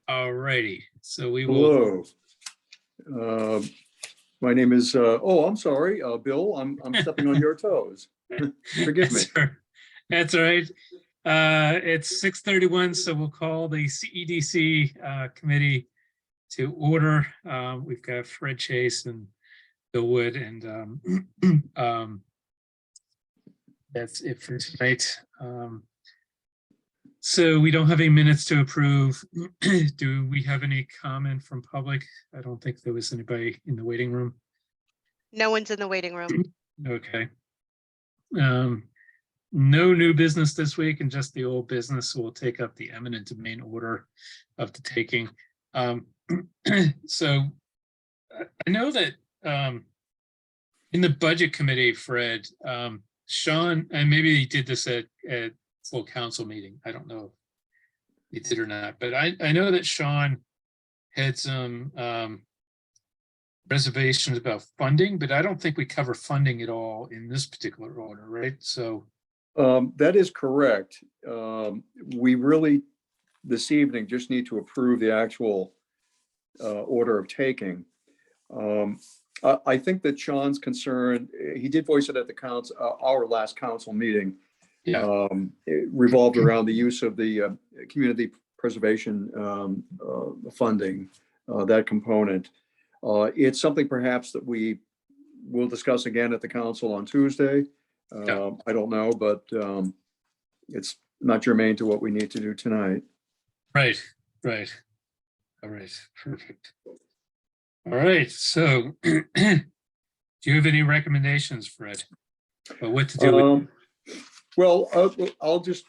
All righty, so we will. Hello. My name is, oh, I'm sorry, Bill, I'm stepping on your toes. Forgive me. That's all right. It's 6:31, so we'll call the CEDC committee to order. We've got Fred Chase and Bill Wood, and that's it for tonight. So we don't have any minutes to approve. Do we have any comment from public? I don't think there was anybody in the waiting room. No one's in the waiting room. Okay. No new business this week and just the old business. So we'll take up the eminent domain order of the taking. So I know that in the budget committee, Fred, Sean, and maybe he did this at full council meeting. I don't know if he did or not, but I know that Sean had some reservations about funding, but I don't think we cover funding at all in this particular order, right? So that is correct. We really, this evening, just need to approve the actual order of taking. I think that Sean's concern, he did voice it at the council, our last council meeting. yeah, It revolved around the use of the community preservation funding, that component. It's something perhaps that we will discuss again at the council on Tuesday. Yeah. I don't know, but it's not germane to what we need to do tonight. right. All right, perfect. All right, so do you have any recommendations, Fred, about what to do with? Well, I'll just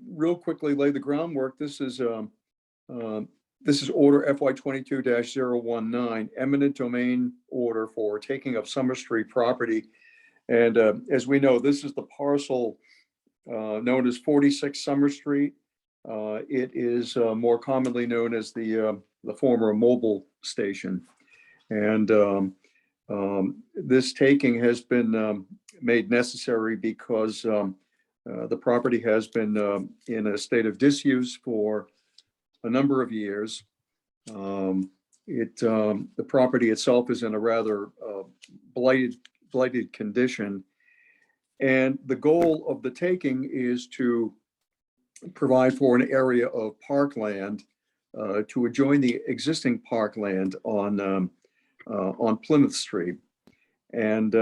real quickly lay the groundwork. This is order FY 22-019, eminent domain order for taking of Summer Street property. And as we know, this is the parcel known as 46 Summer Street. It is more commonly known as the former mobile station. And this taking has been made necessary because the property has been in a state of disuse for a number of years. The property itself is in a rather blighted condition. And the goal of the taking is to provide for an area of parkland to adjoin the existing parkland on Plymouth Street. And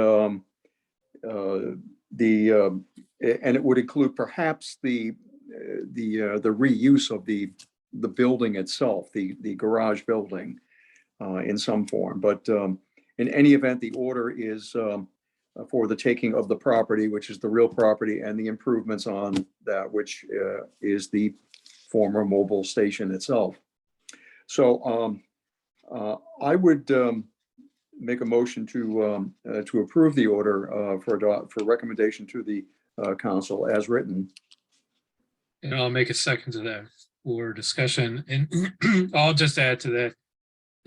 and it would include perhaps the reuse of the building itself, the garage building in some form. But in any event, the order is for the taking of the property, which is the real property, and the improvements on that, which is the former mobile station itself. So I would make a motion to approve the order for recommendation to the council as written. And I'll make a second to that for discussion. And I'll just add to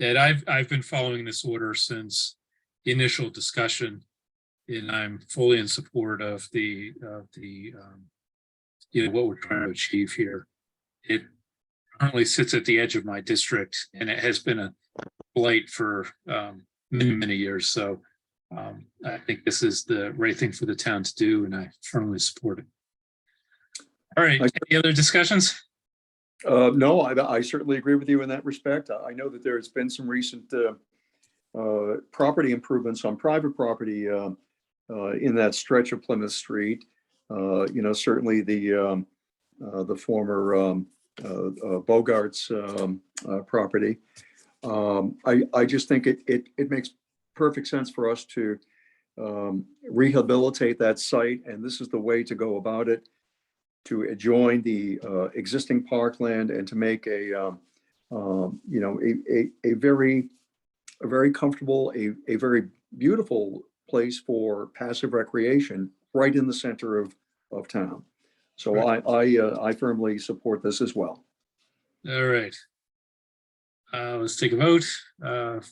that I've been following this order since the initial discussion, and I'm fully in support of the what we're trying to achieve here. It currently sits at the edge of my district, and it has been a blight for many years. So I think this is the right thing for the town to do, and I firmly support it. All right, any other discussions? No, I certainly agree with you in that respect. I know that there's been some recent property improvements on private property in that stretch of Plymouth Street. Certainly the former Bogarts property. I just think it makes perfect sense for us to rehabilitate that site, and this is the way to go about it, to adjoin the existing parkland and to make a very comfortable, a very beautiful place for passive recreation right in the center of town. So right. I firmly support this as well. All right. Let's take a vote.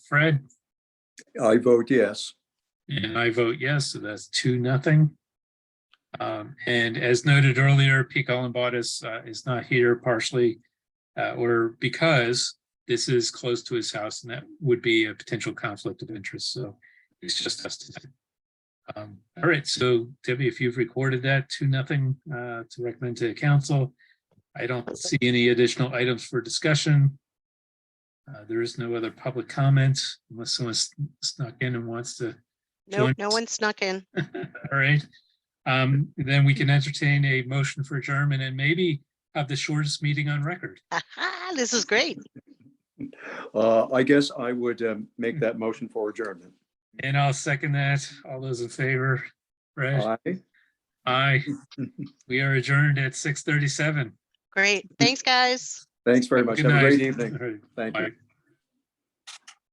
Fred? I vote yes. And I vote yes, so that's 2-0. And as noted earlier, Pete Gollenbach is not here partially or because this is close to his house and that would be a potential conflict of interest. So it's just us today. All right, so Debbie, if you've recorded that 2-0 to recommend to the council, I don't see any additional items for discussion. There is no other public comment unless someone snuck in and wants to. Nope, Join no us. one snuck in. All right. Then we can entertain a motion for adjournment and maybe have the shortest meeting on record. This is great. I guess I would make that motion for adjournment. And I'll second that. All those in favor? Right? Aye. Aye. We are adjourned at 6:37. Great. Thanks, guys. Thanks very much. Good Have a great night. evening. All right, Thank you. bye.